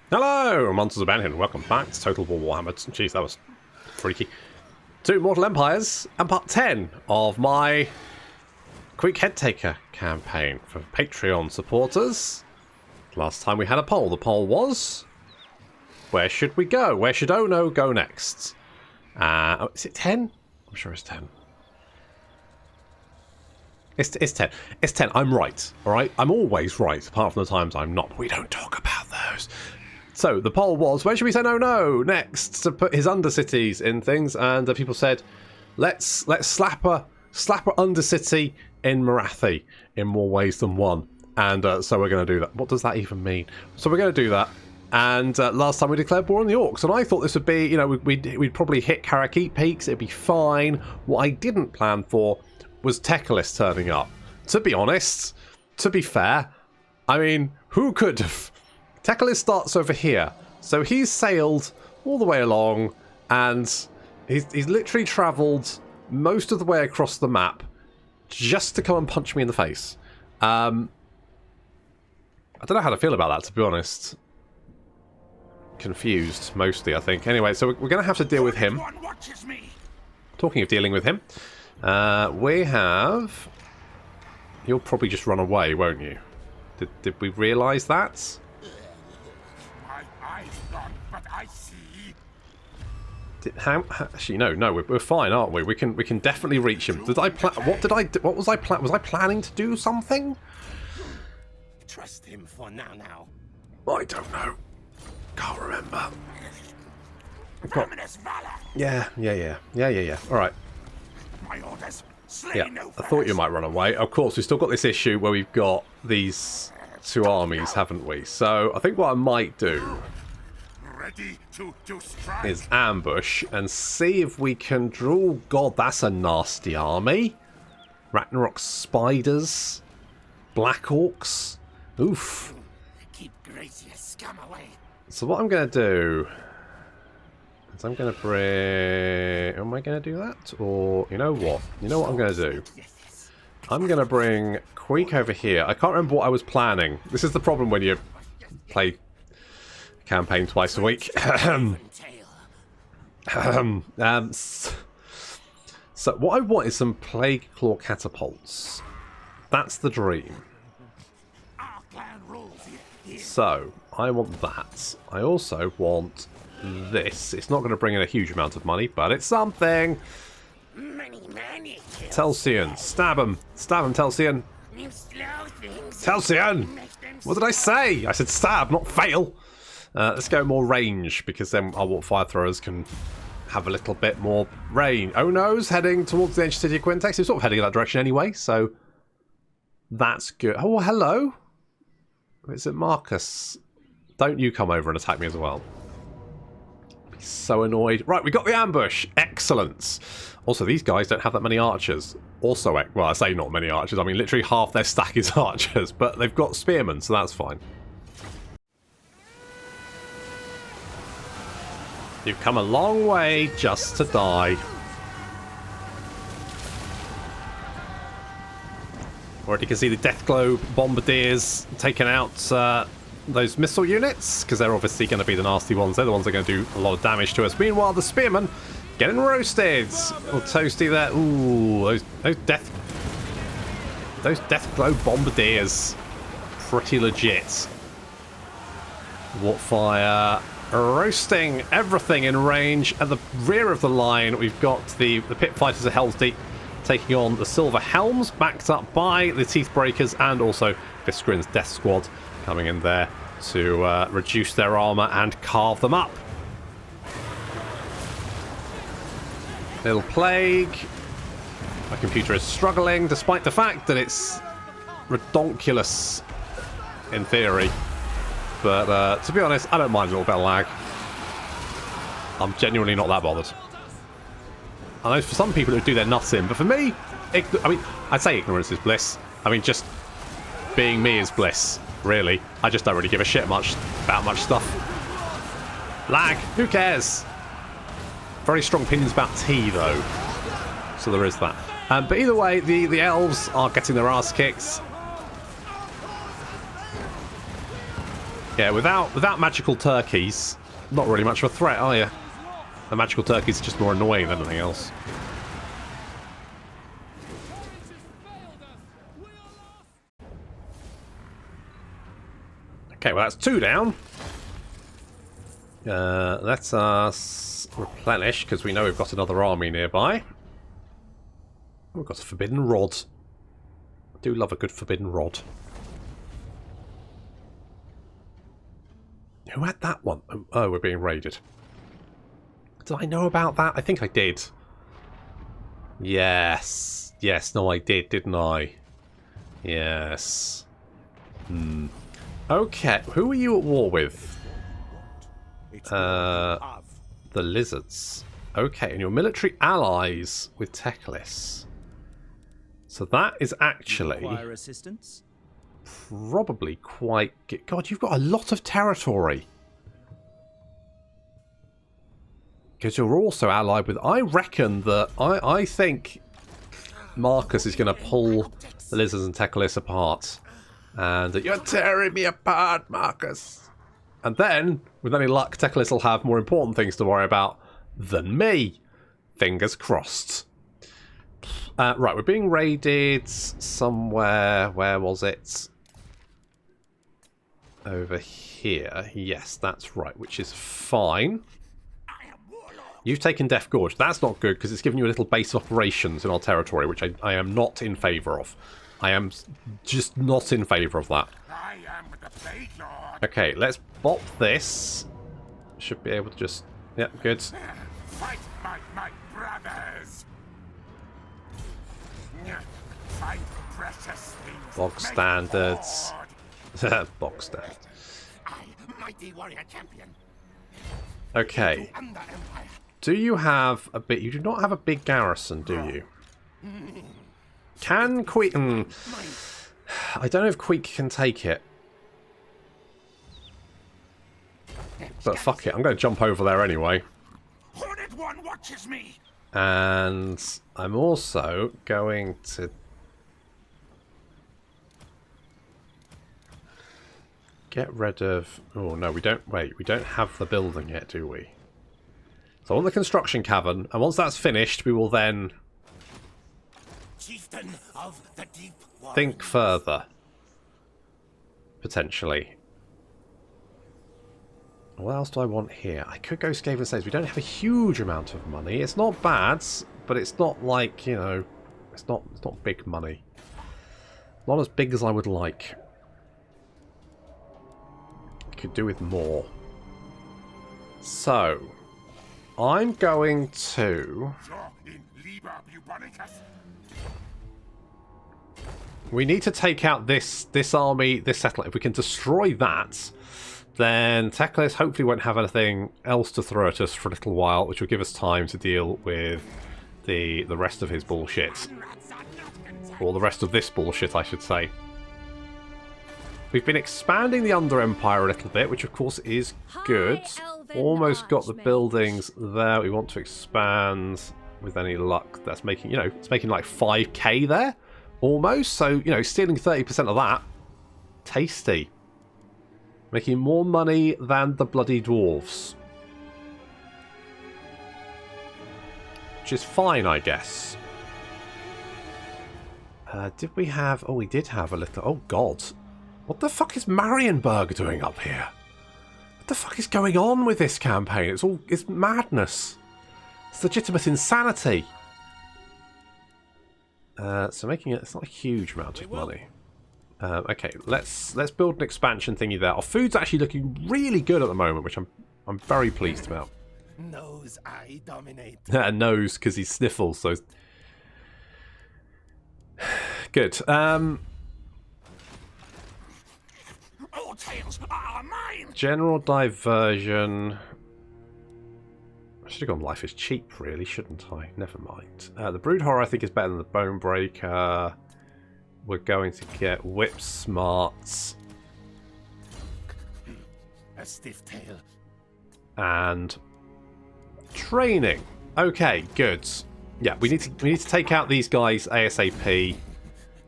Hello, Monsters of Banyan. Welcome back to Total War Warhammer. Jeez, that was freaky. To Mortal Empires and part 10 of my Queek Headtaker campaign for Patreon supporters. Last time we had a poll. The poll was, where should we go? Where should Ono go next? Is it 10? I'm sure it's 10. It's 10. It's 10. I'm right. All right. I'm always right, apart from the times I'm not. We don't talk about those. So the poll was, where should we send Ono next to put his Undercities in things? And people said, let's slap a Undercity in Marathi in more ways than one. And so we're going to do that. What does that even mean? So we're going to do that. And last time we declared war on the Orcs, and I thought this would be, you know, we'd probably hit Karakeet Peaks. It'd be fine. What I didn't plan for was Teclis turning up. To be honest, to be fair, I mean, who could have? Teclis starts over here, so he's sailed all the way along, and he's literally travelled most of the way across the map just to come and punch me in the face. I don't know how to feel about that, to be honest. Confused, mostly, I think. Anyway, so we're going to have to deal with him. Talking of dealing with him, we have... You'll probably just run away, won't you? Did we realise that? Actually, no, we're fine, aren't we? We can definitely reach him. Did I what was I planning to do something? Trust him for now. I don't know. Can't remember. Yeah. All right. My orders. Yeah, I thought you might run away. Of course, we've still got this issue where we've got these two armies, haven't we? So I think what I might do is ambush and see if we can draw... Oh, God, that's a nasty army. Ragnarok spiders. Black orcs. Oof. Keep Gracious scum away. So what I'm going to do is I'm going to bring... Am I going to do that? Or, you know what? You know what I'm going to do? I'm going to bring Queek over here. I can't remember what I was planning. This is the problem when you play campaign twice a week. So what I want is some Plague Claw catapults. That's the dream. So I want that. I also want this. It's not going to bring in a huge amount of money, but it's something. Telsian, stab him, Telsian. Telsian! What did I say? I said stab, not fail. Let's go more range, because then our water fire throwers can have a little bit more range. Oh no's heading towards the ancient city of Quintex. He's sort of heading in that direction anyway, so that's good. Oh, hello. Is it Marcus? Don't you come over and attack me as well. Be so annoyed. Right, we got the ambush. Excellent. Also, these guys don't have that many archers. Also, well, I say not many archers. I mean, literally half their stack is archers, but they've got spearmen, so that's fine. You've come a long way just to die. Already can see the Death Globe bombardiers taking out those missile units, because they're obviously going to be the nasty ones. They're the ones that are going to do a lot of damage to us. Meanwhile, the spearmen getting roasted. Or toasty there. Ooh, those Death Globe bombardiers. Pretty legit. Warpfire roasting everything in range. At the rear of the line, we've got the Pit Fighters of Hell's Deep taking on the Silver Helms, backed up by the Teeth Breakers, and also Viscerin's Death Squad coming in there to reduce their armour and carve them up. Little Plague. My computer is struggling, despite the fact that it's redonkulous in theory. But to be honest, I don't mind a little bit of lag. I'm genuinely not that bothered. I know for some people it would do their nuts in, but for me, I mean, I'd say ignorance is bliss. I mean, just being me is bliss, really. I just don't really give a shit about much stuff. Lag, who cares? Very strong opinions about tea, though. So there is that. But either way, the elves are getting their ass kicked. Yeah, without magical turkeys, not really much of a threat, are you? The magical turkeys are just more annoying than anything else. Okay, well that's 2 down. Let us replenish, because we know we've got another army nearby. We've got a forbidden rod. I do love a good forbidden rod. Who had that one? Oh, we're being raided. Did I know about that? I think I did. Yes. Yes, no I did, didn't I? Yes. Okay, who are you at war with? The lizards. Okay, and your military allies with Teclis. So that is actually Require assistance? probably quite good. God, you've got a lot of territory. Because you're also allied with... I reckon that... I think Marcus is going to pull the lizards and Teclis apart. And you're tearing me apart, Marcus. And then, with any luck, Teclis will have more important things to worry about than me. Fingers crossed. Right, we're being raided somewhere. Where was it? Over here. Yes, that's right, which is fine. You've taken Death Gorge. That's not good, because it's given you a little base of operations in our territory, which I am not in favour of. I am just not in favour of that. I am the Plague Lord. Okay, let's bop this. Should be able to just... Yep, good. Fight my brothers. Fight precious things. Bog Make standards. forward. Bog standard. I, mighty warrior champion. Okay. Under Empire. Do you have a bit... You do not have a big garrison, do you? Can Queek... I don't know if Queek can take it. But fuck it, I'm going to jump over there anyway. Hornet One watches me. And I'm also going to... get rid of... Oh, no, we don't... Wait, we don't have the building yet, do we? So I want the construction cavern, and once that's finished, we will then... Chieftain of the deep water. think further. Potentially. What else do I want here? I could go Skaven Slaves. We don't have a huge amount of money. It's not bad, but it's not like, you know... It's not big money. Not as big as I would like. Could do with more. So, I'm going to... We need to take out this army, this settlement. If we can destroy that, then Teclis hopefully won't have anything else to throw at us for a little while, which will give us time to deal with the rest of his bullshit. Or the rest of this bullshit, I should say. We've been expanding the Under Empire a little bit, which of course is good. Almost got the buildings there. We want to expand with any luck. That's making, you know, it's making like 5k there. Almost. So, you know, stealing 30% of that. Tasty. Making more money than the bloody dwarves. Which is fine, I guess. Did we have... Oh, we did have a little... Oh, God. What the fuck is Marienburg doing up here? What the fuck is going on with this campaign? It's madness. It's legitimate insanity. So making it... It's not a huge amount of money. Okay, let's build an expansion thingy there. Our food's actually looking really good at the moment, which I'm very pleased about. Nose I dominate. Nose, because he sniffles, so... Good. All tails are mine. General diversion. I should have gone life is cheap, really, shouldn't I? Never mind. The Brood Horror, I think, is better than the Bone Breaker. We're going to get Whip Smarts. A stiff tail. And training. Okay, good. Yeah, we need to take out these guys ASAP.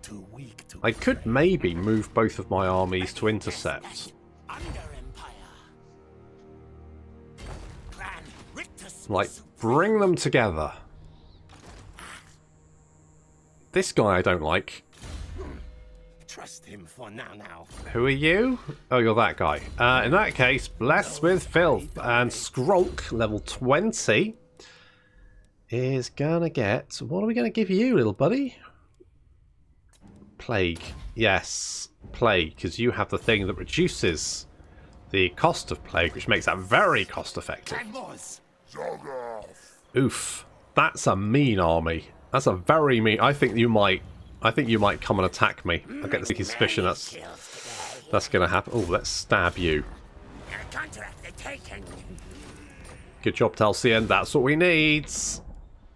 Too weak to I could maybe move both of my armies to intercept. Under Like, bring them together. This guy I don't like. Trust him for now. Who are you? Oh, you're that guy. In that case, blessed with filth. And Skrulk, level 20, is gonna get... What are we gonna give you, little buddy? Plague. Yes, plague, because you have the thing that reduces the cost of plague, which makes that very cost effective. Oof. That's a mean army. That's a very mean... I think you might come and attack me. I get the sneaky suspicion that's going to happen. Oh, let's stab you. Good job, Talcian. That's what we need. Do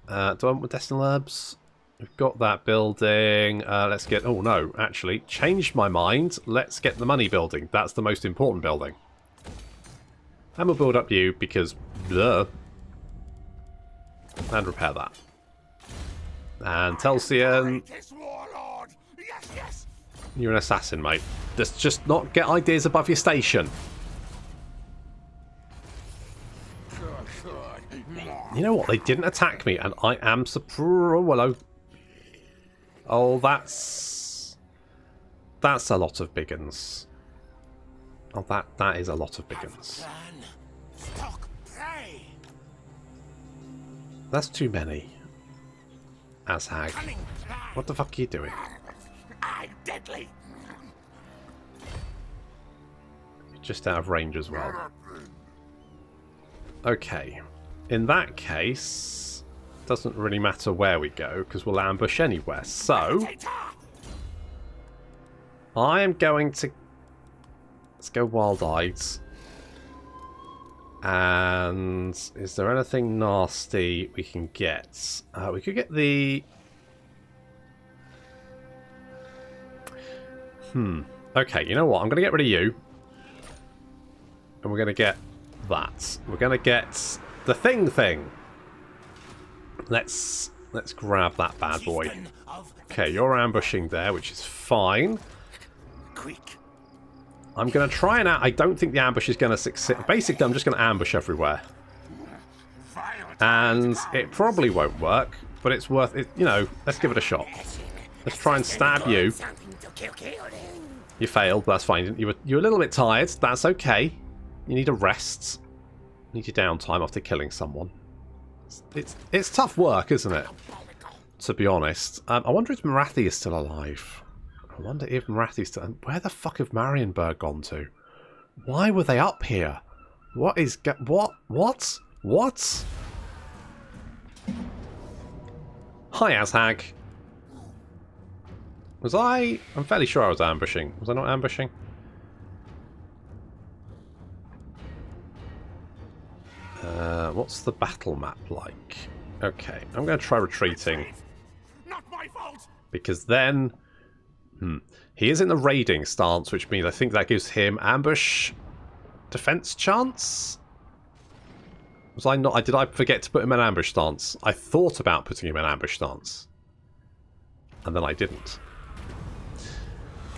I want medicinal herbs? We've got that building. Let's get... Oh, no. Actually, changed my mind. Let's get the money building. That's the most important building. And we'll build up you because... Bleh. And repair that. And Talcian... You're an assassin, mate. Just not get ideas above your station. You know what? They didn't attack me, and I am surprised. Oh, hello. Oh, that's a lot of biggins. Oh, that is a lot of biggins. That's too many. Ashag. What the fuck are you doing? I'm deadly. You're just out of range as well. Okay. In that case, doesn't really matter where we go because we'll ambush anywhere. So, I am going to... Let's go wild-eyed. And is there anything nasty we can get? We could get the... Okay, you know what? I'm going to get rid of you. And we're going to get that. We're going to get the thing. Let's grab that bad boy. Okay, you're ambushing there, which is fine. Queek. I'm going to try and... I don't think the ambush is going to succeed. Basically, I'm just going to ambush everywhere. And it probably won't work, but it's worth it. You know, let's give it a shot. Let's try and stab you. You failed, but that's fine. You're a little bit tired. That's okay. You need a rest. You need your downtime after killing someone. It's tough work, isn't it? To be honest. I wonder if Marathi is still alive. I wonder if Marathi's still... Where the fuck have Marienburg gone to? Why were they up here? What is... What? Hi, Ashag. Was I... I'm fairly sure I was ambushing. Was I not ambushing? What's the battle map like? Okay, I'm going to try retreating. Not my fault. Because then... He is in the raiding stance, which means I think that gives him ambush defense chance? Was I not... Did I forget to put him in ambush stance? I thought about putting him in ambush stance. And then I didn't.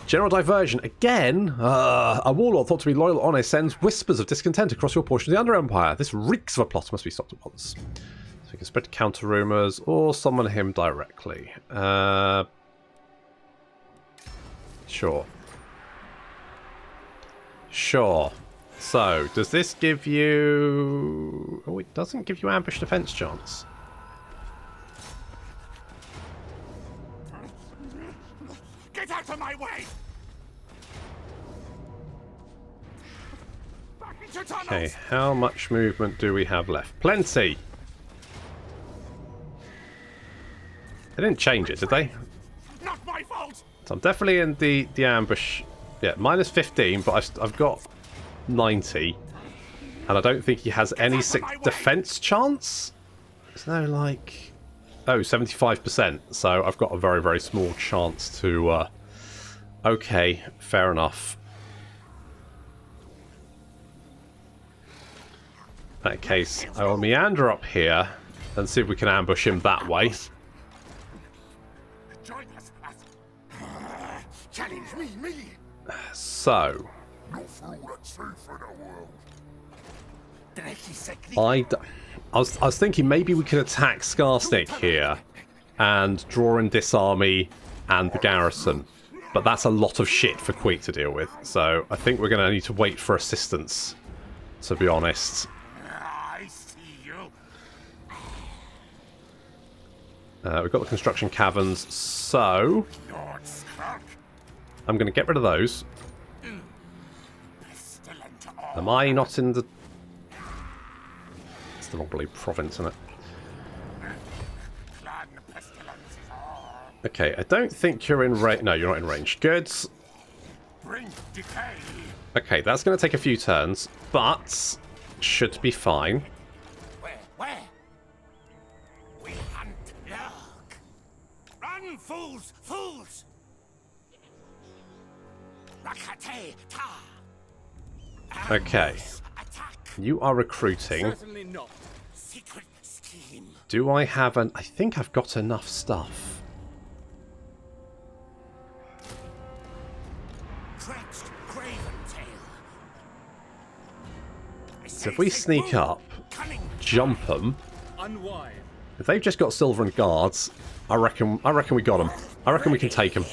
General diversion. Again, a warlord thought to be loyal and honest sends whispers of discontent across your portion of the Under Empire. This reeks of a plot, must be stopped at once. So we can spread counter rumours or summon him directly. Sure. So, does this give you... Oh, it doesn't give you ambush defense chance. Get out of my way. Back into tunnels. Okay, how much movement do we have left? Plenty! They didn't change it, did they? Not my fault. So I'm definitely in the ambush. Yeah, minus 15, but I've got 90. And I don't think he has any defense chance? There's no, like... Oh, 75%. So I've got a very, very small chance to... Okay, fair enough. In that case, I will meander up here and see if we can ambush him that way. Join us. Challenge me. So... No fool that's safe in the world. I was thinking maybe we could attack Skarsnik here and draw and disarmy and the garrison. But that's a lot of shit for Queek to deal with. So I think we're going to need to wait for assistance, to be honest. I see you. We've got the construction caverns, so Lord Skirk. I'm going to get rid of those. Am I not in the... It's the wrong bloody province, isn't it? Okay, I don't think you're in range. No, you're not in range. Good. Bring decay. Okay, that's going to take a few turns, but should be fine. Where? We hunt. Look. Run, fools! Fools! Rakate ta. Okay. Attack. You are recruiting. Certainly not. Secret scheme. Do I have an... I think I've got enough stuff. Stretched graven tail. So if we sneak up, jump them. Unwise. If they've just got silver and guards, I reckon we got them. I reckon we can take them.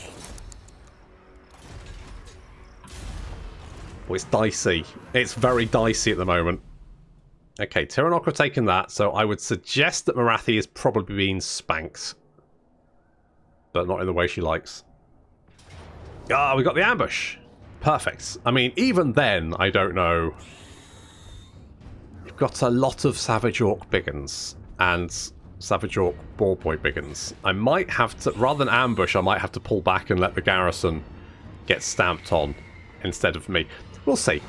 Oh, it's dicey. It's very dicey at the moment. Okay, Tiranoc have taken that, so I would suggest that Marathi is probably being spanked. But not in the way she likes. Ah, we got the ambush. Perfect. I mean, even then, I don't know. You've got a lot of Savage Orc Biggins and Savage Orc Boar Boy Biggins. I might have to, rather than ambush, I might have to pull back and let the garrison get stamped on instead of me. We'll see.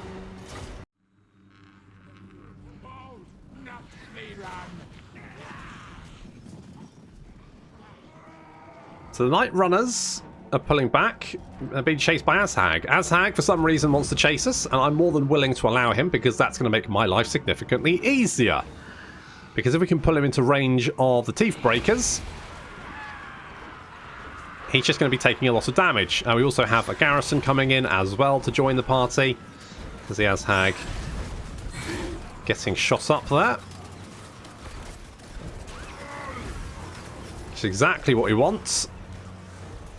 So the Night Runners are pulling back. They're being chased by Azhag. Azhag, for some reason, wants to chase us, and I'm more than willing to allow him because that's going to make my life significantly easier. Because if we can pull him into range of the Teeth Breakers, he's just going to be taking a lot of damage. And we also have a garrison coming in as well to join the party. There's the Azhag getting shot up there. It's exactly what he wants.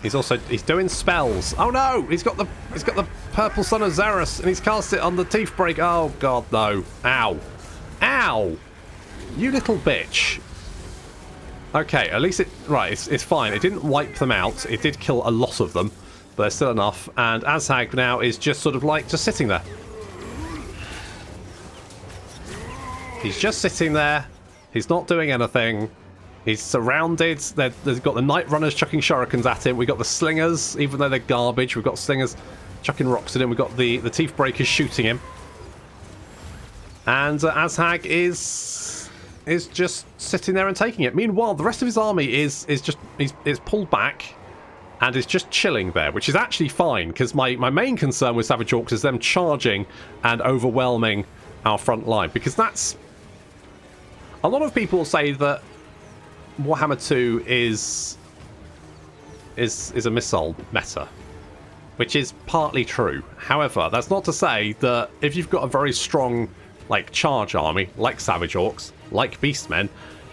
He's doing spells. Oh no! He's got the purple Son of Xerus and he's cast it on the Teeth Break. Oh god, no! Ow! Ow! You little bitch! Okay, at least it's fine. It didn't wipe them out. It did kill a lot of them, but there's still enough. And Azhag now is just sort of like just sitting there. He's just sitting there. He's not doing anything. He's surrounded. They've got the Night Runners chucking shurikens at him. We've got the Slingers, even though they're garbage. We've got Slingers chucking rocks at him. We've got the Teeth Breakers shooting him. And Azhag is just sitting there and taking it. Meanwhile, the rest of his army is pulled back and is just chilling there, which is actually fine, because my main concern with Savage Orcs is them charging and overwhelming our front line, because that's... A lot of people say that Warhammer 2 is a missile meta, which is partly true. However, that's not to say that if you've got a very strong charge army, like Savage Orcs, like Beastmen,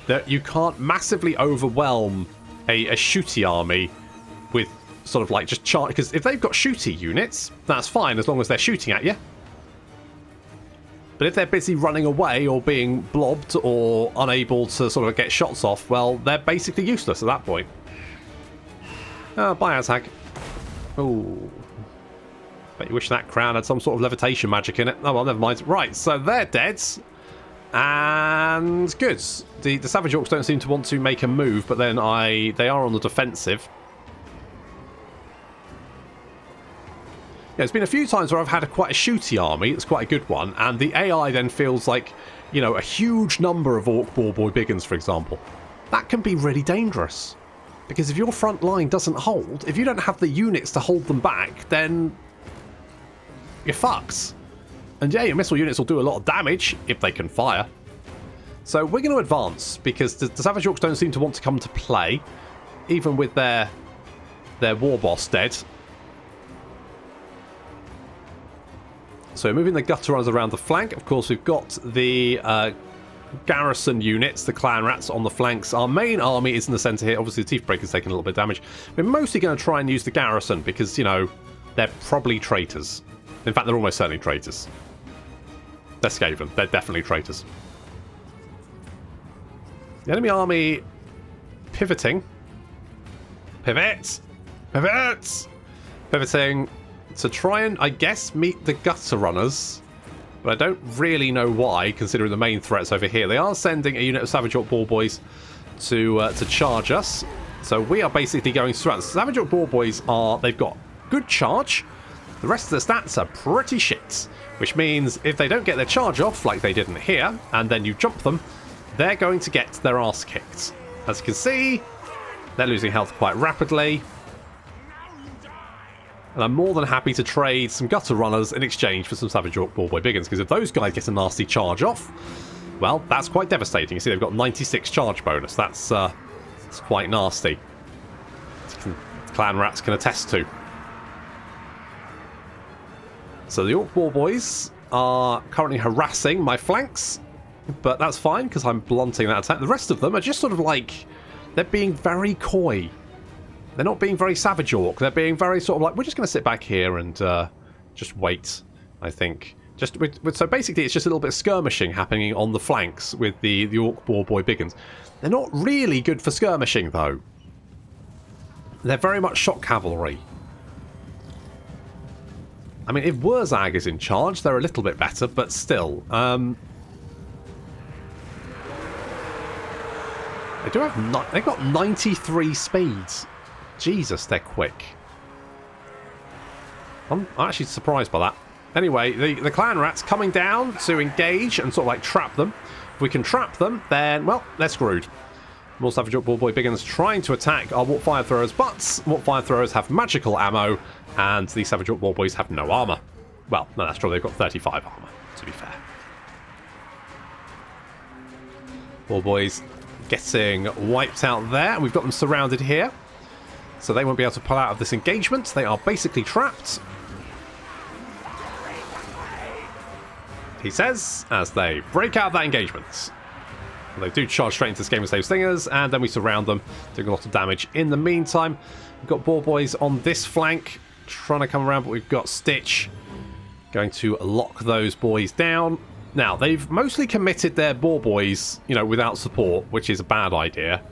that you can't massively overwhelm a shooty army with sort of just charge. Because if they've got shooty units, that's fine as long as they're shooting at you. But if they're busy running away or being blobbed or unable to sort of get shots off, well, they're basically useless at that point. Bye, Azhag. Ooh. Bet you wish that crown had some sort of levitation magic in it. Oh, well, never mind. Right, so they're dead. And good. The Savage Orcs don't seem to want to make a move, but then they are on the defensive. There's been a few times where I've had quite a shooty army. It's quite a good one. And the AI then feels like, a huge number of Orc Boar Boy Biggins, for example. That can be really dangerous. Because if your front line doesn't hold, if you don't have the units to hold them back, then you're fucked. And yeah, your missile units will do a lot of damage if they can fire. So we're going to advance, because the Savage Orcs don't seem to want to come to play, even with their war boss dead. So moving the gutter runners around the flank. Of course, we've got the garrison units, the clan rats on the flanks. Our main army is in the centre here. Obviously, the Teeth Breaker's taking a little bit of damage. We're mostly going to try and use the garrison because, you know, they're probably traitors. In fact, they're almost certainly traitors. They're Skaven. They're definitely traitors. The enemy army pivoting. Pivot! Pivot! Pivoting to try and, I guess, meet the gutter runners. But I don't really know why, considering the main threats over here. They are sending a unit of Savage Orc Ball Boys to charge us. So we are basically going through. Savage Orc Ball Boys they've got good charge. The rest of the stats are pretty shit. Which means if they don't get their charge off, like they didn't here, and then you jump them, they're going to get their ass kicked. As you can see, they're losing health quite rapidly. And I'm more than happy to trade some gutter runners in exchange for some Savage Orc Ballboy Biggins, because if those guys get a nasty charge off, well, that's quite devastating. You see, they've got 96 charge bonus. That's quite nasty. Clan rats can attest to. So the Orc Ballboys are currently harassing my flanks, but that's fine because I'm blunting that attack. The rest of them are just sort of like, they're being very coy. They're not being very Savage Orc. They're being very sort of like, we're just going to sit back here and just wait, I think. So basically, it's just a little bit of skirmishing happening on the flanks with the Orc Ballboy Biggins. They're not really good for skirmishing, though. They're very much shock cavalry. I mean, if Wurzag is in charge, they're a little bit better, but still. They've got 93 speeds. Jesus, they're quick. I'm actually surprised by that. Anyway, the clan rats coming down to engage and sort of like trap them. If we can trap them, then, well, they're screwed. More Savage Orc Ballboy Biggins trying to attack our Warp Fire Throwers, but Warp Fire Throwers have magical ammo, and the Savage Orc Ballboys have no armour. Well, no, that's true. They've got 35 armour, to be fair. Ballboys getting wiped out there. We've got them surrounded here. So they won't be able to pull out of this engagement. They are basically trapped. He says, as they break out of that engagement. They do charge straight into this game and save stingers, and then we surround them, doing a lot of damage. In the meantime, we've got Ball Boys on this flank, trying to come around, but we've got Stitch going to lock those boys down. Now, they've mostly committed their Ball Boys, you know, without support, which is a bad idea.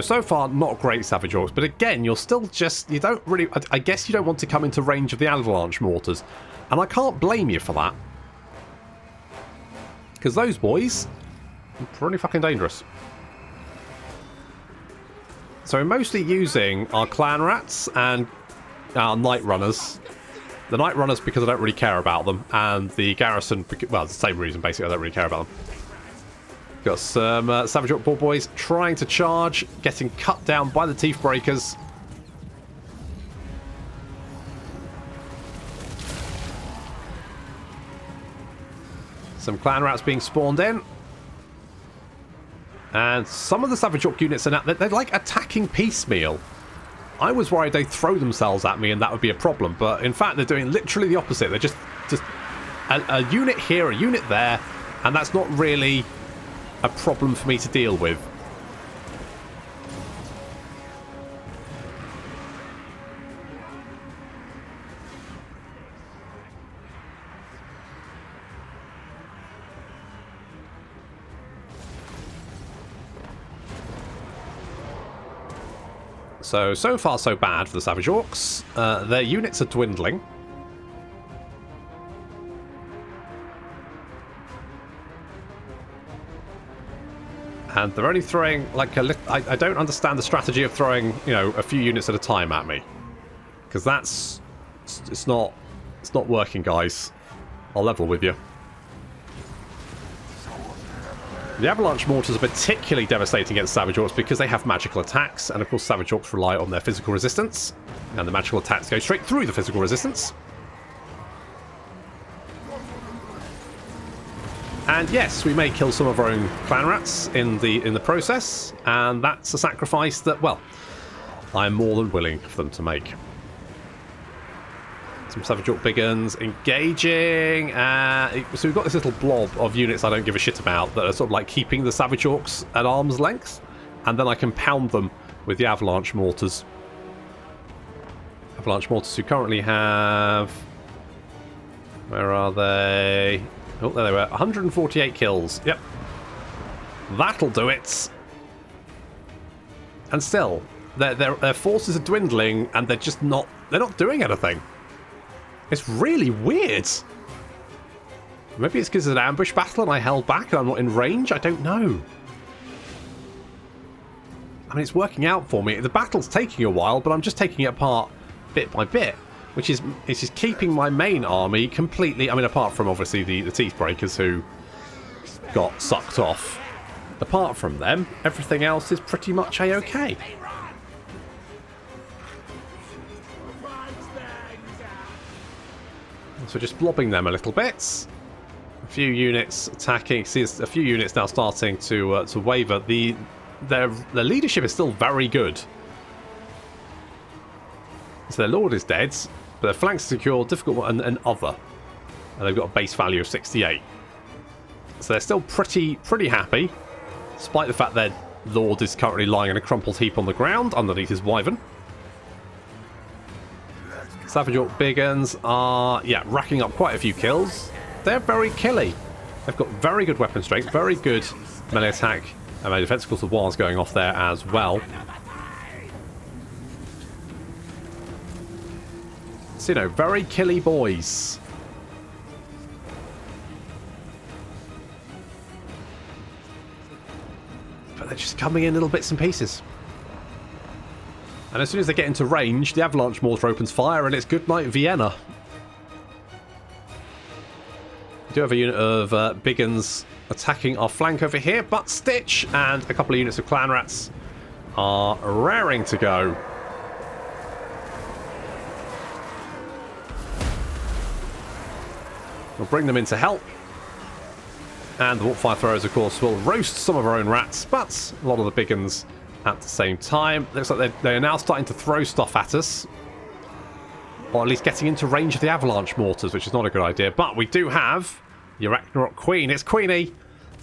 So far, not great Savage Orcs, but again, you're still just, you don't really, I guess you don't want to come into range of the Avalanche Mortars, and I can't blame you for that. Because those boys are pretty fucking dangerous. So we're mostly using our Clan Rats and our Night Runners. The Night Runners because I don't really care about them, and the Garrison, well, it's the same reason, basically, I don't really care about them. Got some Savage Orc Ball Boys trying to charge, getting cut down by the Teeth Breakers. Some Clan Rats being spawned in. And some of the Savage Orc units are now, they're like attacking piecemeal. I was worried they'd throw themselves at me and that would be a problem, but in fact they're doing literally the opposite. They're just a unit here, a unit there, and that's not really a problem for me to deal with. So far so bad for the Savage Orcs. Their units are dwindling. And they're only throwing like a little... I don't understand the strategy of throwing, you know, a few units at a time at me. Because that's... It's not working, guys. I'll level with you. The Avalanche Mortars are particularly devastating against Savage Orcs because they have magical attacks, and of course Savage Orcs rely on their physical resistance, and the magical attacks go straight through the physical resistance. And yes, we may kill some of our own Clan Rats in the process, and that's a sacrifice that, well, I'm more than willing for them to make. Some Savage Orc big guns engaging. So we've got this little blob of units I don't give a shit about that are sort of like keeping the Savage Orcs at arm's length. And then I can pound them with the Avalanche Mortars. Avalanche Mortars who currently have... Where are they? Oh, there they were. 148 kills. Yep. That'll do it. And still, their forces are dwindling and they're just not... They're not doing anything. It's really weird. Maybe it's because it's an ambush battle and I held back and I'm not in range? I don't know. I mean, it's working out for me. The battle's taking a while, but I'm just taking it apart bit by bit, which is just keeping my main army completely... I mean, apart from, obviously, the Teeth Breakers who got sucked off. Apart from them, everything else is pretty much A-okay. So just blobbing them a little bit. A few units attacking. See, a few units now starting to waver. Their leadership is still very good. So their lord is dead, but their flanks secure, difficult, and other. And they've got a base value of 68. So they're still pretty happy, despite the fact their lord is currently lying in a crumpled heap on the ground underneath his wyvern. Savage Orc big guns are, yeah, racking up quite a few kills. They're very killy. They've got very good weapon strength, very good melee attack, and melee defense. Of course, the war's going off there as well. So, you know, very killy boys. But they're just coming in little bits and pieces. And as soon as they get into range, the Avalanche Mortar opens fire, and it's goodnight Vienna. We do have a unit of Biggins attacking our flank over here, but Stitch and a couple of units of Clan Rats are raring to go. We'll bring them in to help. And the Warpfire Throwers, of course, will roast some of our own rats, but a lot of the Biggins at the same time. Looks like they are now starting to throw stuff at us. Or at least getting into range of the Avalanche Mortars, which is not a good idea. But we do have the Ragnarok Queen. It's Queenie.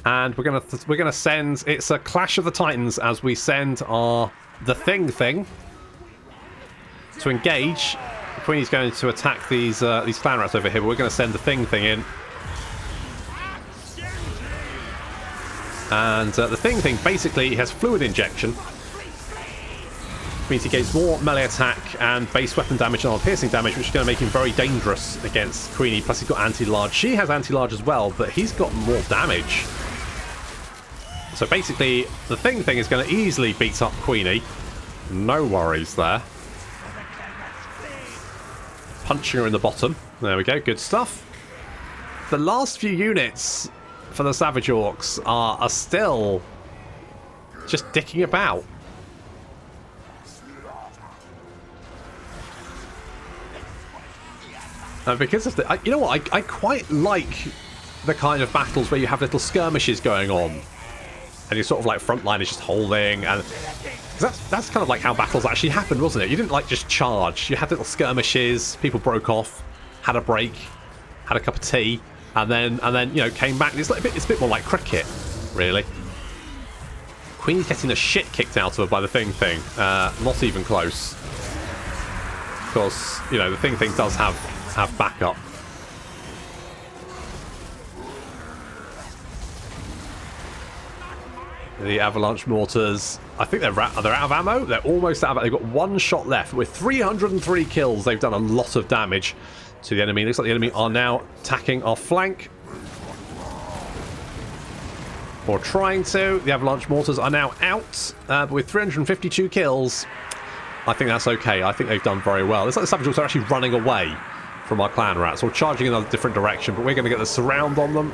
And we're gonna send... It's a Clash of the Titans as we send the thing to engage. Queenie's going to attack these clan rats over here, but we're going to send the thing in. And the thing basically has fluid injection. Means he gains more melee attack and base weapon damage and piercing damage, which is going to make him very dangerous against Queenie. Plus he's got anti-large. She has anti-large as well, but he's got more damage. So basically, the thing is going to easily beat up Queenie. No worries there. Punching her in the bottom. There we go, good stuff. The last few units for the Savage Orcs are still just dicking about. And because of the... you know what? I quite like the kind of battles where you have little skirmishes going on. And your sort of like front line is just holding. And that's kind of like how battles actually happened, wasn't it? You didn't like just charge. You had little skirmishes. People broke off, had a break, had a cup of tea, and then you know, came back. It's a bit more like cricket, really. Queen's getting the shit kicked out of her by the thing. Not even close. Of course, you know, the thing does have backup. The Avalanche Mortars, I think they're out of ammo. They're almost out of ammo. They've got one shot left. With 303 kills, they've done a lot of damage to the enemy. It looks like the enemy are now attacking our flank. Or trying to. The Avalanche Mortars are now out. But with 352 kills, I think that's okay. I think they've done very well. It's like the Savage Orcs are actually running away from our clan rats, or charging in a different direction, but we're going to get the surround on them.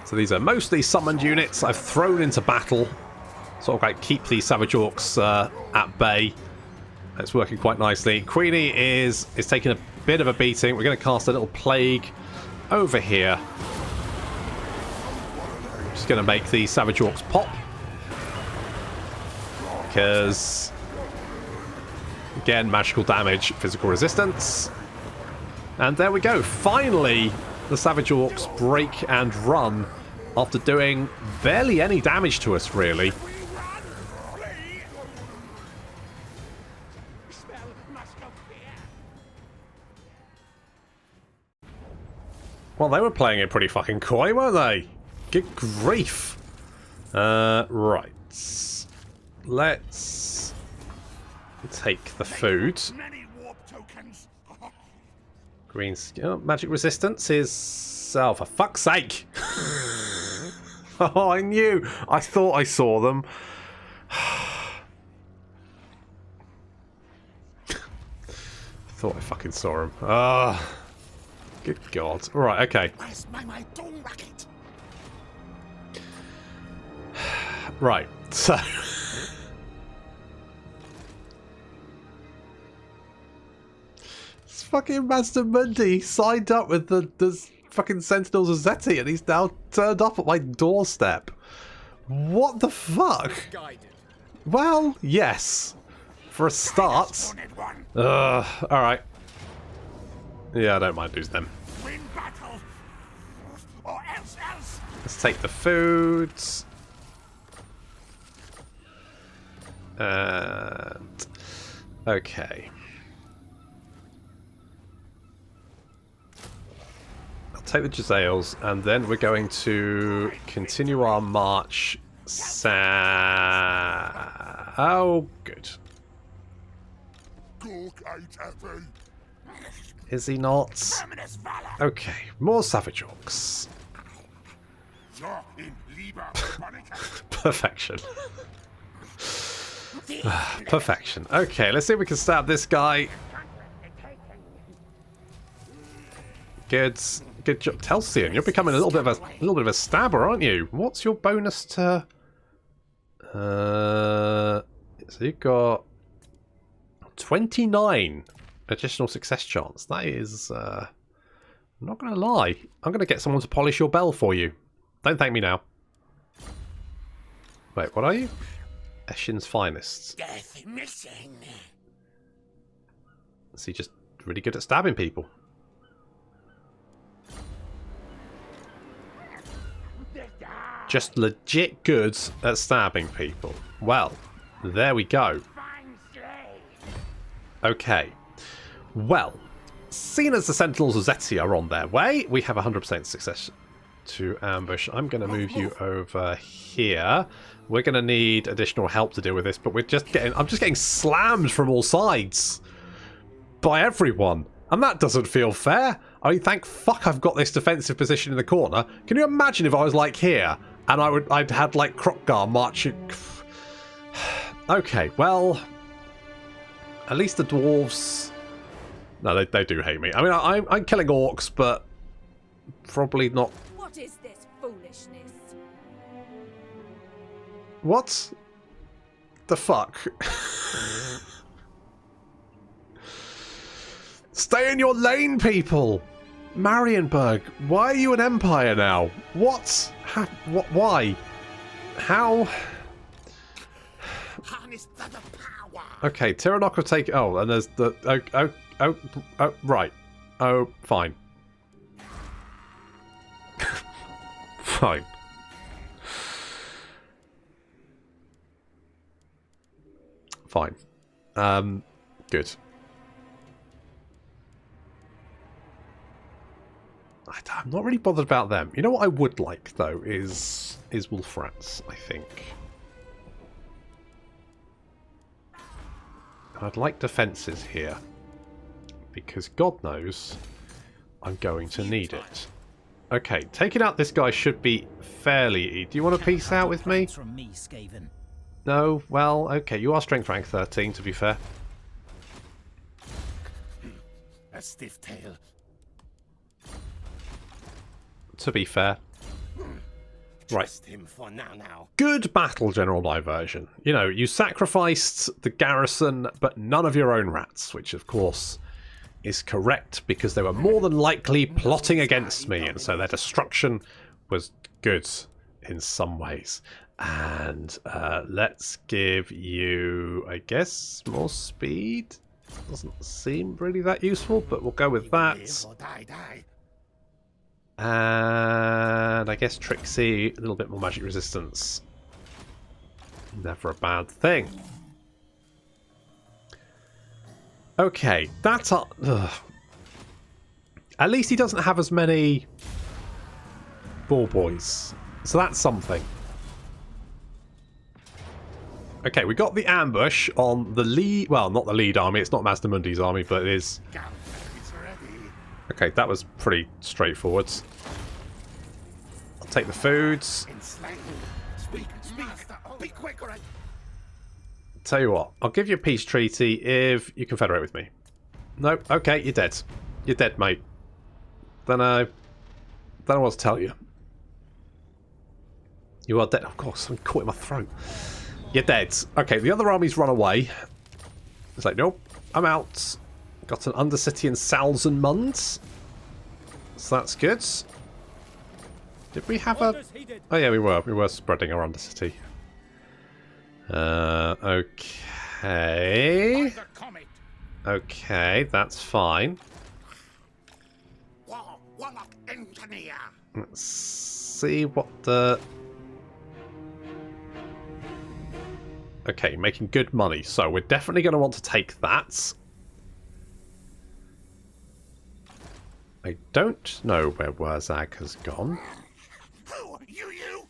So these are mostly summoned units I've thrown into battle. Sort of like keep these Savage Orcs at bay. It's working quite nicely. Queenie is taking a bit of a beating. We're going to cast a little plague over here. Just going to make the Savage Orcs pop. Because, again, magical damage, physical resistance. And there we go. Finally, the Savage Orcs break and run after doing barely any damage to us, really. Well, they were playing it pretty fucking coy, weren't they? Good grief. Right. Let's take the food. Green magic resistance is... Oh, for fuck's sake! Oh, I knew! I thought I saw them. I thought I fucking saw them. Ah. Good God. Right, okay. Where's my dome racket? Right, so... It's fucking Master Mundi signed up with the fucking Sentinels of Zeti and he's now turned up at my doorstep. What the fuck? Well, yes. For a start. Alright. Yeah, I don't mind losing them. Win battle, or else. Let's take the food. And... Okay. I'll take the Jezzails, and then we're going to continue our march. Oh, good. Is he not? Okay, more Savage Orcs. Perfection. Perfection. Okay, let's see if we can stab this guy. Good job, Telsian. You're becoming a little bit of a stabber, aren't you? What's your bonus to? So you've got 29 additional success chance. That is, I'm not going to lie. I'm going to get someone to polish your bell for you. Don't thank me now. Wait, what are you? Eshin's finest. Death missing. Is he just really good at stabbing people? Just legit good at stabbing people. Well, there we go. Okay. Well, seeing as the Sentinels of Zeti are on their way, we have 100% success to ambush. I'm going to move you over here. We're going to need additional help to deal with this, but I'm just getting slammed from all sides by everyone. And that doesn't feel fair. I mean, thank fuck I've got this defensive position in the corner. Can you imagine if I was like here and I'd had like Krokgar marching? Okay, well, at least the dwarves. No, they do hate me. I mean, I'm killing orcs, but probably not. What is this foolishness? What the fuck? Stay in your lane, people! Marienburg, why are you an empire now? What? Why? How? Okay, Tiranock will take... Oh, and there's the... Oh, right. Oh, fine. Fine. Fine. Good. I'm not really bothered about them. You know what I would like, though, is wolf rats, I think. I'd like defences here. Because God knows I'm going to need it. Okay, taking out this guy should be fairly easy. Do you want to peace out with me? No? Well, okay. You are strength rank 13, to be fair. A stiff tail. To be fair. Right. Him for now. Good battle, General Diversion. You know, you sacrificed the garrison, but none of your own rats, which of course is correct because they were more than likely plotting against me, and so their destruction was good in some ways. And let's give you, I guess, more speed. Doesn't seem really that useful, but we'll go with that. Live or die. And I guess Trixie, a little bit more magic resistance. Never a bad thing. Okay, that's at least he doesn't have as many ball boys, so that's something. Okay, we got the ambush on the lead. Well, not the lead army. It's not Mazdamundi's army, but it is. Okay, that was pretty straightforward. I'll take the foods. Speak. Be quick, or I... Tell you what, I'll give you a peace treaty if you confederate with me. Nope. Okay, you're dead. You're dead, mate. Then I don't know what to tell you. You are dead. Of course, I'm caught in my throat. You're dead. Okay, the other army's run away. It's like, nope, I'm out. Got an undercity in Salzenmund. So that's good. Did we have a... Oh yeah, we were spreading our undercity. Okay. Okay, that's fine. Let's see what the... Okay, making good money. So we're definitely going to want to take that. I don't know where Wurzag has gone. You.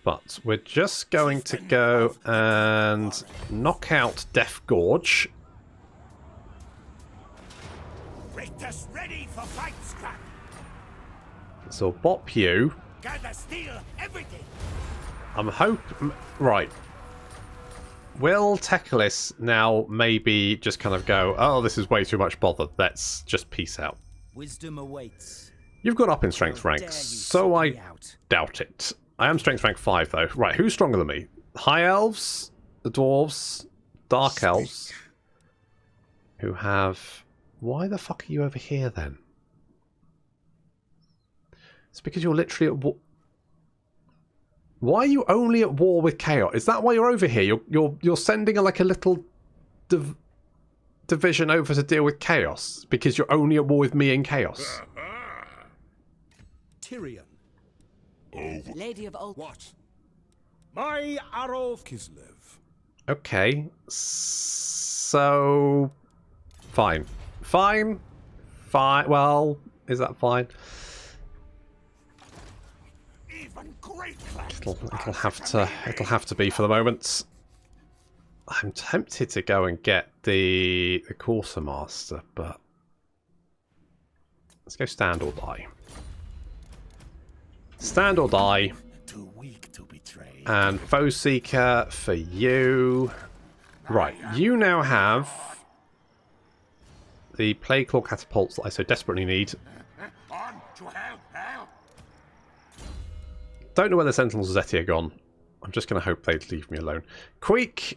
But we're just going to go and knock out Death Gorge. Break us ready for fight, scrap. So bop you. Gather steel, everything. I'm hoping... Right. Will Teclis now maybe just kind of go, oh, this is way too much bother. Let's just peace out. Wisdom awaits. You've gone up in strength ranks, so I doubt it. I am strength rank 5, though. Right, who's stronger than me? High elves, the dwarves, dark elves, who have... Why the fuck are you over here, then? It's because you're literally at war... Why are you only at war with chaos? Is that why you're over here? You're sending a little division over to deal with chaos because you're only at war with me and chaos. Tyrion. Lady of Old. What? My arrow of Kislev. Okay, so fine. Well, is that fine? It'll have to be for the moment. I'm tempted to go and get the Courser Master, but let's go stand or die. Stand or die. Too weak to betray. And Foe Seeker for you. Right, you now have the Plague Claw catapults that I so desperately need. On to hell. Don't know where the Sentinels of Zeti are gone. I'm just going to hope they'd leave me alone. Queek,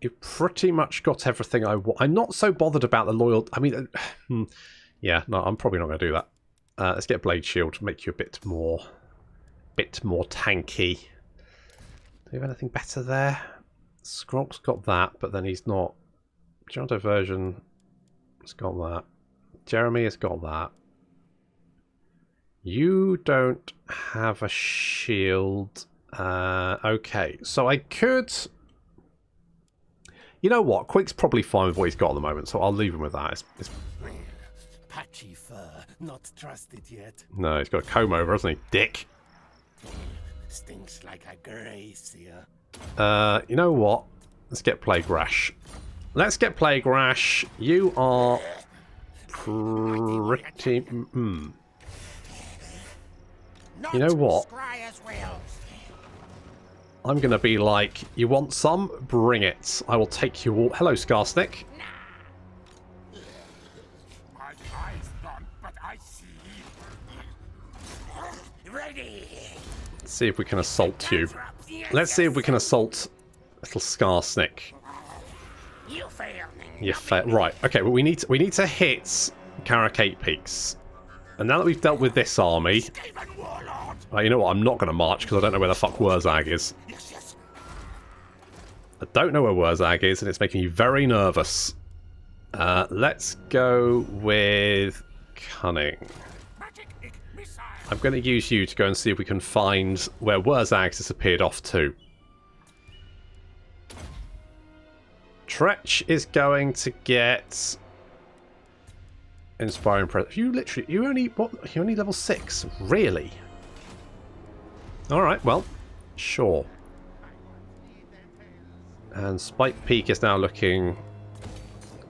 you've pretty much got everything I want. I'm not so bothered about the loyal... I mean, yeah, no, I'm probably not going to do that. Let's get Blade Shield, make you a bit more tanky. Do you have anything better there? Scrock's got that, but then he's not... John Diversion has got that. Jeremy has got that. You don't have a shield. Okay, so I could... You know what? Queek's probably fine with what he's got at the moment, so I'll leave him with that. Patchy fur, not trusted yet. No, he's got a comb over, hasn't he? Dick. Stinks like a gracier. You know what? Let's get Plague Rash. Let's get Plague Rash. You are pretty... You know what? I'm going to be like, you want some? Bring it. I will take you all. Hello, Skarsnik. My eyes gone, but I see. Ready. Let's see if we can assault you. Let's see if we can assault little Skarsnik. You fail. You fail. Right. Okay. Well, we need to hit Caracate Peaks. And now that we've dealt with this army... you know what? I'm not going to march because I don't know where the fuck Wurzag is. I don't know where Wurzag is, and it's making me very nervous. Let's go with Cunning. I'm going to use you to go and see if we can find where Wurzag disappeared off to. Tretch is going to get Inspiring Presence. You only level 6? Really? Alright, well, sure. And Spike Peak is now looking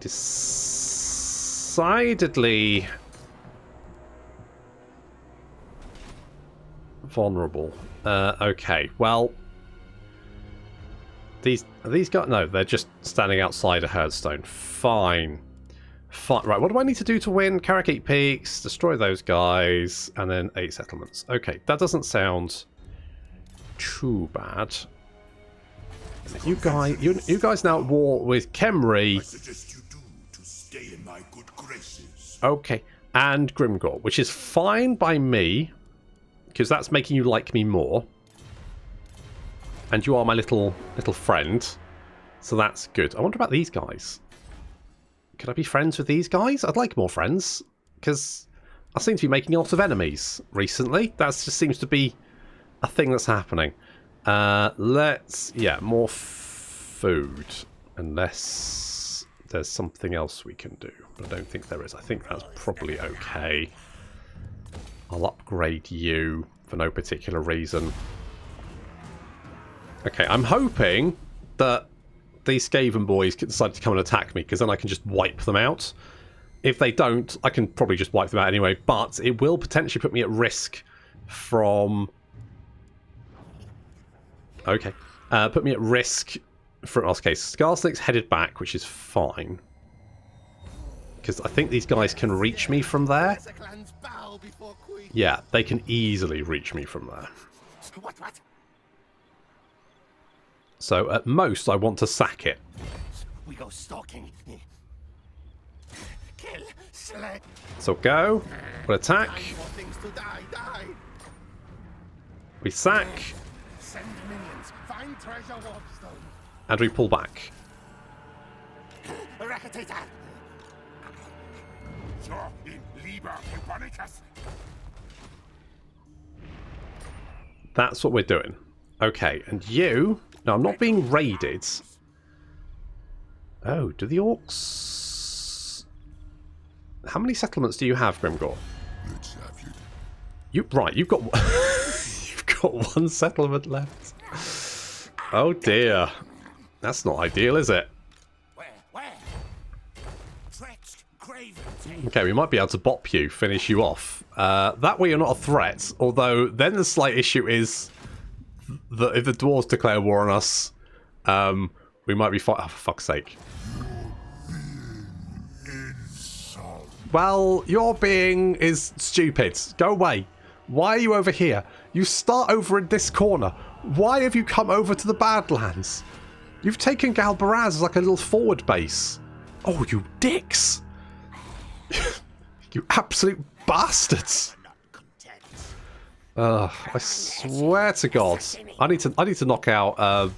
decidedly vulnerable. Okay, well, these guys, no, they're just standing outside a Herdstone. Fine. Right, what do I need to do to win? Karakeet Peaks, destroy those guys, and then 8 settlements. Okay, that doesn't sound too bad. You guys now at war with Khemri. I suggest you do to stay in my good graces. Okay, and Grimgor, which is fine by me, because that's making you like me more. And you are my little friend, so that's good. I wonder about these guys. Could I be friends with these guys? I'd like more friends, because I seem to be making a lot of enemies recently. That just seems to be a thing that's happening. More food, unless there's something else we can do. But I don't think there is. I think that's probably okay. I'll upgrade you for no particular reason. Okay, I'm hoping that these Skaven boys can decide to come and attack me, because then I can just wipe them out. If they don't, I can probably just wipe them out anyway, but it will potentially put me at risk from... Okay. Put me at risk for... Okay, Skarsnik's headed back, which is fine. Because I think these guys can reach me from there. Yeah, they can easily reach me from there. What? So, at most, I want to sack it. We go stalking. Kill, slay. So go. We'll attack. Time for things to die. We sack. Send minions. Find treasure warpstone. And we pull back. Raketita. So in Liber Volcanicus. That's what we're doing. Okay, and you... No, I'm not being raided. Oh, do the orcs... How many settlements do you have, Grimgor? Let's have you. You've got... You've got 1 settlement left. Oh dear. That's not ideal, is it? Where? Stretched, craven. Okay, we might be able to bop you, finish you off. That way you're not a threat. Although, then the slight issue is... that if the dwarves declare war on us, we might be fighting. Oh, for fuck's sake. Well, your being is stupid. Go away. Why are you over here? You start over in this corner. Why have you come over to the Badlands? You've taken Galbaraz as like a little forward base. Oh, you dicks. You absolute bastards. I swear to God, I need to knock out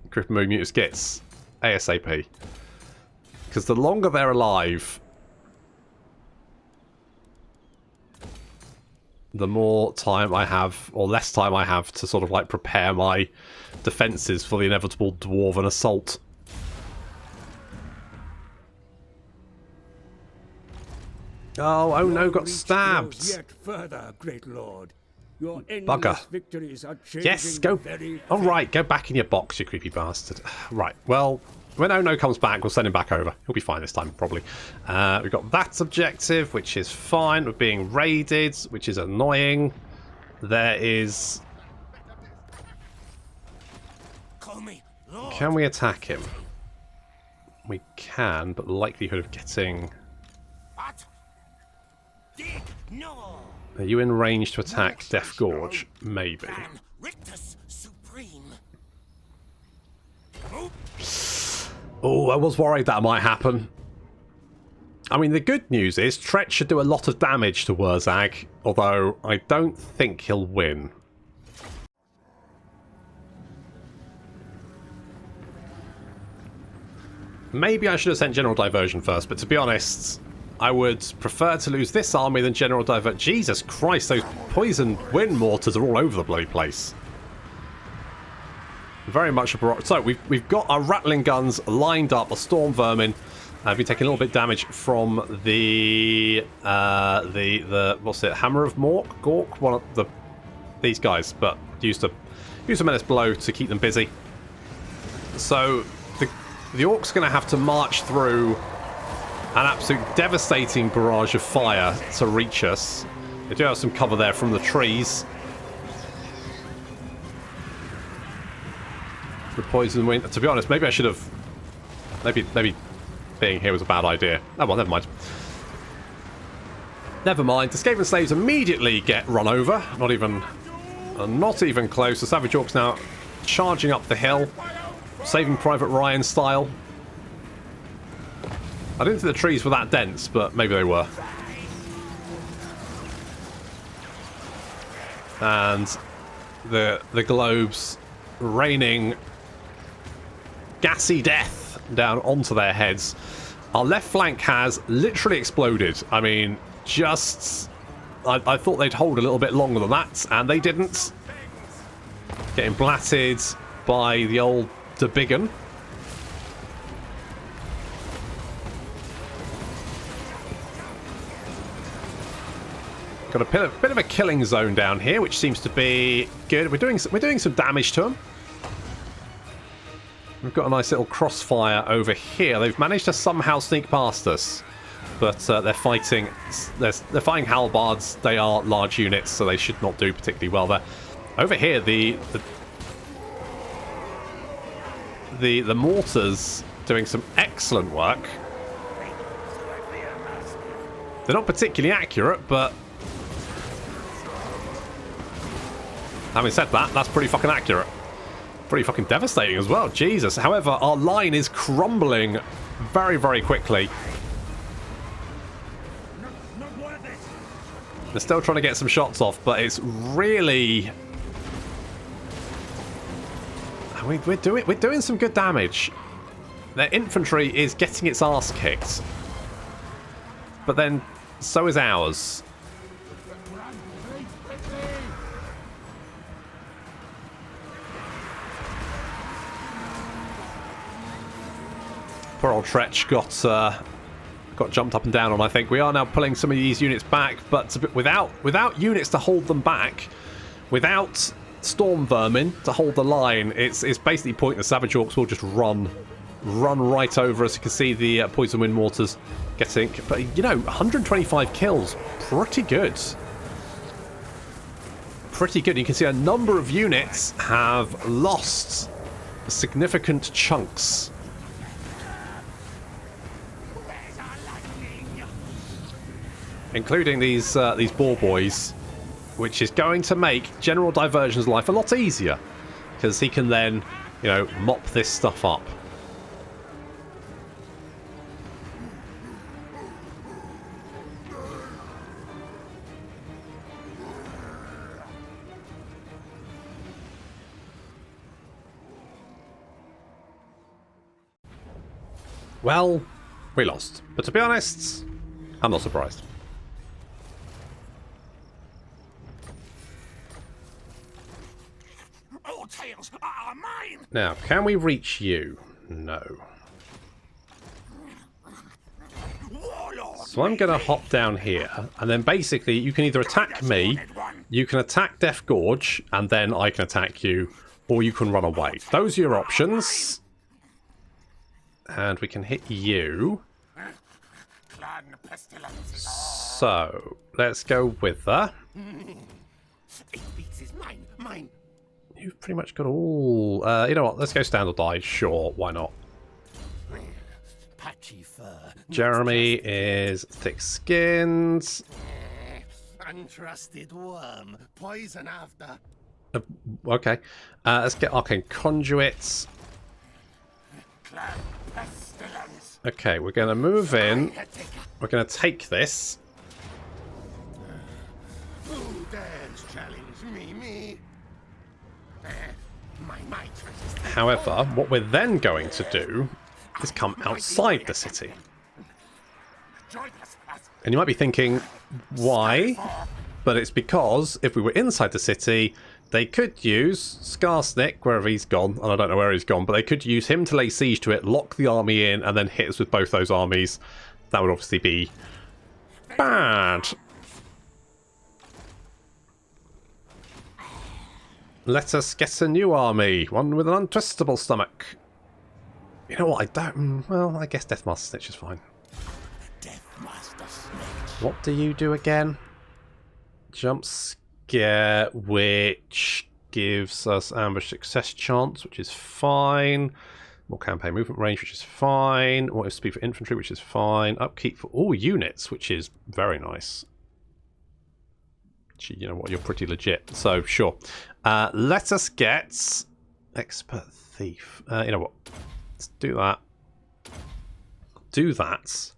Griffin Moon Mutus Gits ASAP, because the longer they're alive, the more time I have, or less time I have, to sort of like prepare my defences for the inevitable dwarven assault. Oh no, got stabbed. Yet further, great lord. Your Bugger. victories are Yes, go. All right, go back in your box, you creepy bastard. Right, well, when Ono comes back, we'll send him back over. He'll be fine this time, probably. We've got that objective, which is fine. We're being raided, which is annoying. There is... Call me Lord. Can we attack him? We can, but the likelihood of getting... What? Dig no. Are you in range to attack Death Gorge? Maybe. Van Rictus Supreme. Oh, I was worried that might happen. I mean, the good news is Tretch should do a lot of damage to Wurzag, although I don't think he'll win. Maybe I should have sent General Diversion first, but to be honest, I would prefer to lose this army than General Diversion. Jesus Christ, those poison wind mortars are all over the bloody place. Very much a barrage. So we've got our rattling guns lined up, a storm vermin. I've been taking a little bit of damage from the what's it, Hammer of Gork, one of these guys, but used a menace blow to keep them busy. So the orcs are going to have to march through an absolute devastating barrage of fire to reach us. They do have some cover there from the trees. The poison wind. To be honest, maybe I should have. Maybe being here was a bad idea. Oh well, never mind. Never mind. The Skaven slaves immediately get run over. Not even close. The Savage Orcs now charging up the hill, Saving Private Ryan style. I didn't think the trees were that dense, but maybe they were. And the globes raining gassy death down onto their heads. Our left flank has literally exploded. I mean, just... I thought they'd hold a little bit longer than that, and they didn't. Getting blatted by the old Debigan. Got a bit of a killing zone down here, which seems to be good. We're doing some damage to them. We've got a nice little crossfire over here. They've managed to somehow sneak past us, but they're fighting. They're fighting halbards. They are large units, so they should not do particularly well there. Over here, the mortars doing some excellent work. They're not particularly accurate, but having said that, that's pretty fucking accurate. Pretty fucking devastating as well. Jesus. However, our line is crumbling very, very quickly. They're still trying to get some shots off, but it's really... We're doing some good damage. Their infantry is getting its arse kicked. But then, so is ours. Poor old Tretch got jumped up and down on, I think. We are now pulling some of these units back, but without units to hold them back, without storm vermin to hold the line, it's basically pointless. Savage Orcs will just run right over us. You can see the poison wind mortars getting, but you know, 125 kills, pretty good. Pretty good. You can see a number of units have lost significant chunks. Including these ball boys, which is going to make General Diversion's life a lot easier, because he can then, you know, mop this stuff up. Well, we lost, but to be honest, I'm not surprised. Tails are mine. Now, can we reach you? No. So I'm going to hop down here, and then basically you can either attack me, you can attack Death Gorge, and then I can attack you, or you can run away. Those are your options. And we can hit you. So, let's go with that. Mine. You've pretty much got all... you know what, let's go stand or die. Sure, why not? Patchy fur. Jeremy is thick-skinned. Untrusted worm. Poison after. Okay. Let's get Arcane Conduits. Pestilence. Okay, we're going to move in. we're going to take this. Who dares challenge me? My might resists. However, what we're then going to do is come outside the city. Join us. And you might be thinking, why? But it's because if we were inside the city, they could use Skarsnik, wherever he's gone, and I don't know where he's gone, but they could use him to lay siege to it, lock the army in, and then hit us with both those armies. That would obviously be bad. Let us get a new army, one with an untwistable stomach. You know what, I don't... Well, I guess Deathmaster Snitch is fine. Deathmaster Snitch. What do you do again? Jump scare, which gives us ambush success chance, which is fine. More campaign movement range, which is fine. What is speed for infantry, which is fine. Upkeep for all units, which is very nice. You know what, you're pretty legit. So, sure. Let us get Expert Thief. You know what? Let's do that. Do that.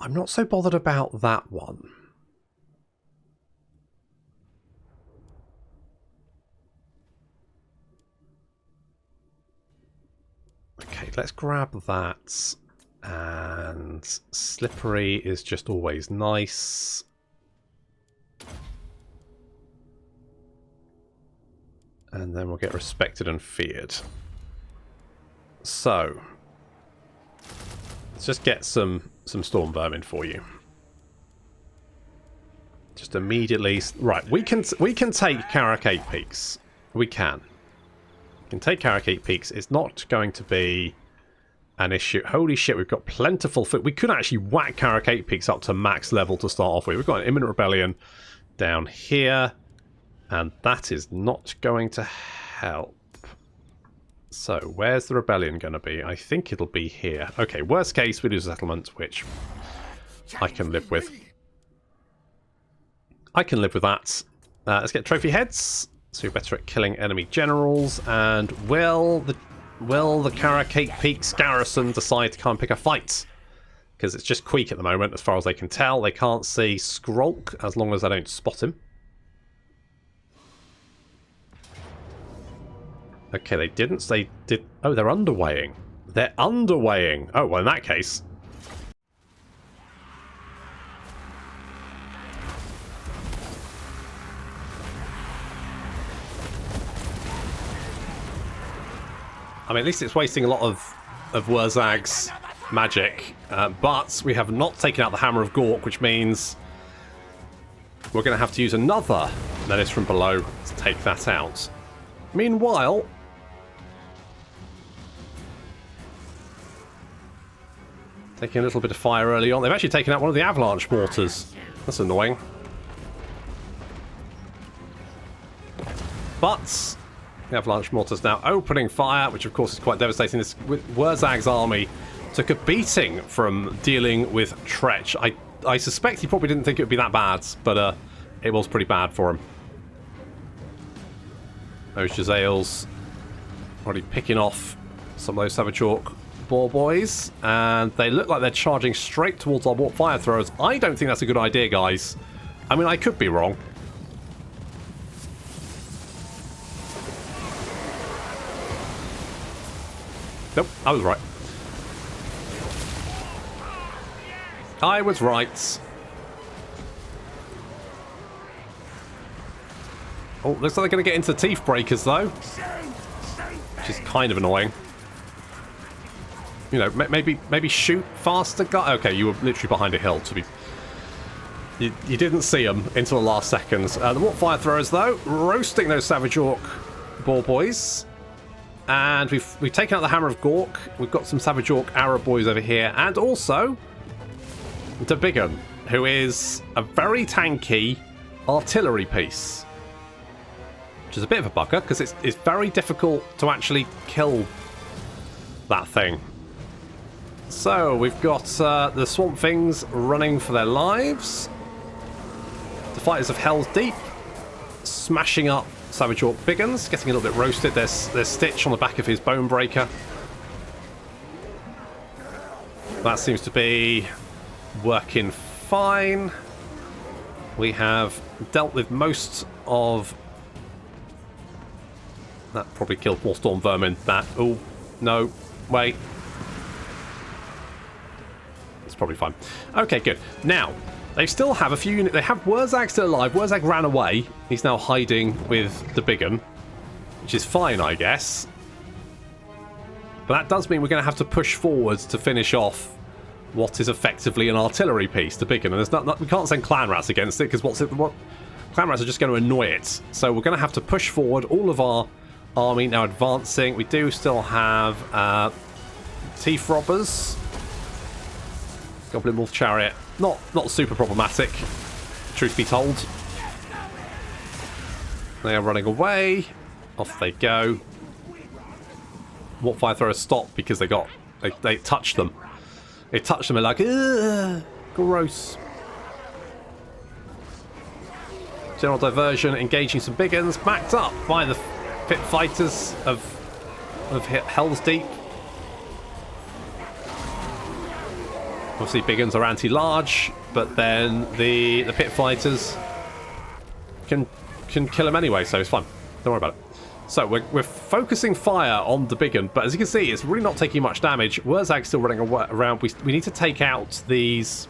I'm not so bothered about that one. Okay, let's grab that. And Slippery is just always nice. And then we'll get Respected and Feared. So, let's just get some Storm Vermin for you. Just immediately... Right, we can take Caracate Peaks. We can. We can take Caracate Peaks. It's not going to be an issue. Holy shit, we've got plentiful food. We could actually whack Caracate Peaks up to max level to start off with. We've got an Imminent Rebellion down here. And that is not going to help. So, where's the rebellion going to be? I think it'll be here. Okay, worst case, we lose a settlement, which I can live with. I can live with that. Let's get trophy heads. So you're better at killing enemy generals. And will the Caracate Peaks garrison decide to come and pick a fight? Because it's just Queek at the moment, as far as they can tell. They can't see Skrolk as long as they don't spot him. Okay, they didn't. They did. Oh, they're underweighing. They're underweighing. Oh, well, in that case. I mean, at least it's wasting a lot of Wurzag's magic. But we have not taken out the Hammer of Gork, which means we're going to have to use another menace from below to take that out. Meanwhile... taking a little bit of fire early on. They've actually taken out one of the avalanche mortars. That's annoying. But the avalanche mortar's now opening fire, which of course is quite devastating. This Wurzag's army took a beating from dealing with Tretch. I suspect he probably didn't think it would be that bad, but it was pretty bad for him. Those Jezzails already picking off some of those Savage Orc Boar Boys, and they look like they're charging straight towards our Warp Fire Throwers. I don't think that's a good idea, guys. I mean, I could be wrong. Nope, I was right. I was right. Oh, looks like they're going to get into Teeth Breakers, though. Which is kind of annoying. You know, maybe shoot faster, guy. Okay, you were literally behind a hill. To be, you didn't see them until the last seconds. The Warp Fire Throwers, though, roasting those Savage Orc Boar Boys. And we've taken out the Hammer of Gork. We've got some Savage Orc Arab Boys over here. And also, the Big Un, who is a very tanky artillery piece. Which is a bit of a bugger, because it's very difficult to actually kill that thing. So, we've got the Swamp Things running for their lives. The Fighters of Hell's Deep smashing up Savage Orc Biggins, getting a little bit roasted. There's Stitch on the back of his Bone Breaker. That seems to be working fine. We have dealt with most of... That probably killed more storm vermin. That... Oh, no. Wait. It's probably fine. Okay, good. Now, they still have a few units. They have Wurzag still alive. Wurzag ran away. He's now hiding with the big un, which is fine, I guess. But that does mean we're going to have to push forward to finish off what is effectively an artillery piece, the big un. And there's not, we can't send clan rats against it, because clan rats are just going to annoy it. So we're going to have to push forward all of our army now advancing. We do still have Teeth Robbers. Goblin Wolf Chariot. Not super problematic, truth be told. They are running away. Off they go. Warp Fire Throwers stop because they touched them. They touched them and like, ugh, gross. General Diversion engaging some big uns, backed up by the pit fighters of Hell's Deep. Obviously, big uns are anti-large, but then the pit fighters can kill them anyway, so it's fine. Don't worry about it. So we're focusing fire on the big un, but as you can see, it's really not taking much damage. Wurzag's still running around. We need to take out these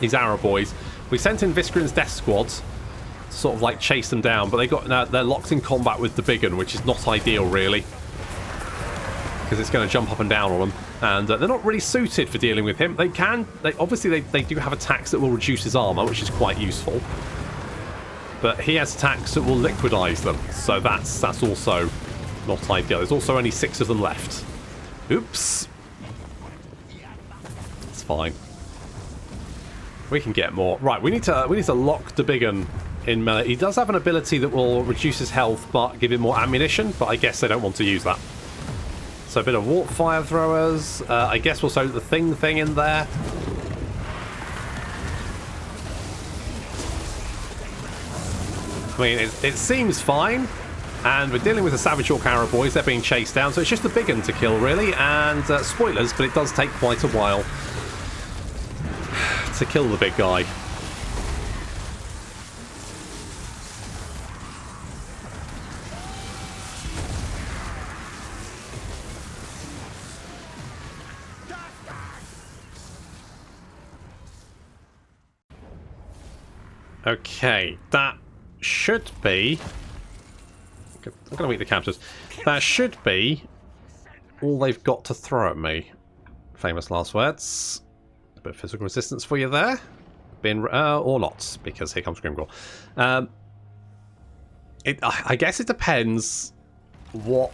arrow boys. We sent in Viscerin's death squads to sort of like chase them down, but they're locked in combat with the big un, which is not ideal really, because it's going to jump up and down on them, and they're not really suited for dealing with him. They obviously do have attacks that will reduce his armor, which is quite useful. But he has attacks that will liquidize them, so that's also not ideal. There's also only 6 of them left. Oops. It's fine. We can get more. Right, we need to lock the big un in melee. He does have an ability that will reduce his health but give him more ammunition, but I guess they don't want to use that. So a bit of warp fire throwers. I guess we'll throw the thing in there. I mean, it seems fine, and we're dealing with the Savage Orc Arrow boys. They're being chased down, so it's just the big un to kill, really. And spoilers, but it does take quite a while to kill the big guy. Okay, that should be... I'm going to meet the captors. That should be all they've got to throw at me. Famous last words. A bit of physical resistance for you there. Or not, because here comes Grimgor. I guess it depends what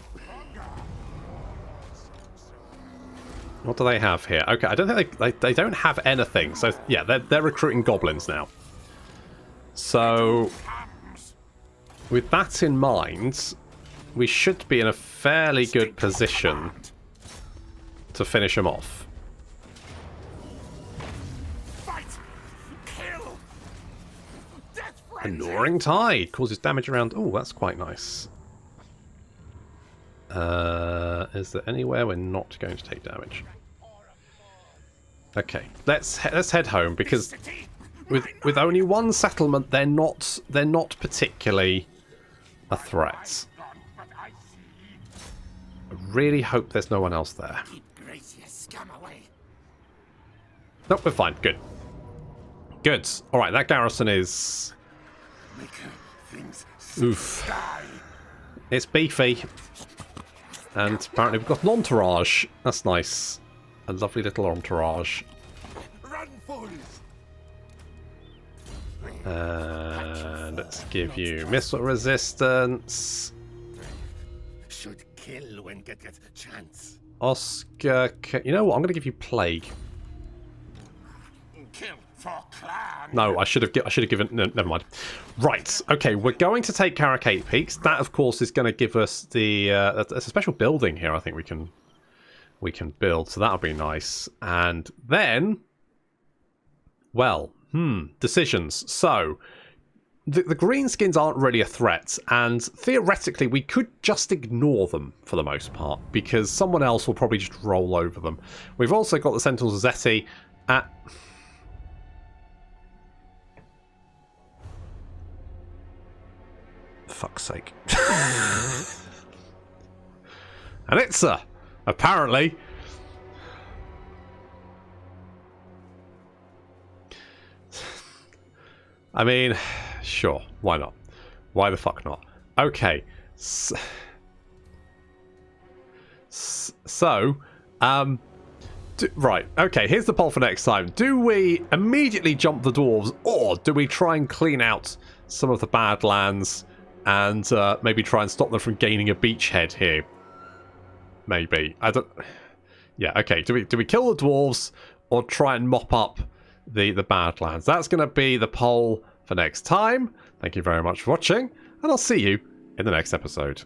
do they have here? Okay, I don't think they don't have anything. So yeah, they're recruiting goblins now. So, with that in mind, we should be in a fairly good position to finish them off. A Gnawing Tide causes damage around... Oh, that's quite nice. Is there anywhere we're not going to take damage? Okay, let's head home, because... With only one settlement, they're not particularly a threat. I really hope there's no one else there. Nope, we're fine. Good. Good. All right, that garrison is... Oof. It's beefy. And apparently we've got an entourage. That's nice. A lovely little entourage. And let's give you missile resistance. Should kill when get chance. Oscar, you know what? I'm going to give you plague. Kill for clan. No, I should have given. No, never mind. Right. Okay, we're going to take Caracate Peaks. That, of course, is going to give us the. It's a special building here. I think we can build. So that'll be nice. And then, well. Decisions. So, the greenskins aren't really a threat, and theoretically we could just ignore them for the most part, because someone else will probably just roll over them. We've also got the Sentinels of Zeti at... Fuck's sake. And it's apparently... I mean, sure, why not? Why the fuck not? Okay, so right, okay, here's the poll for next time. Do we immediately jump the dwarves, or do we try and clean out some of the Badlands and maybe try and stop them from gaining a beachhead here? Maybe. I don't... Yeah, okay, do we kill the dwarves, or try and mop up the Badlands? That's going to be the poll for next time. Thank you very much for watching, and I'll see you in the next episode.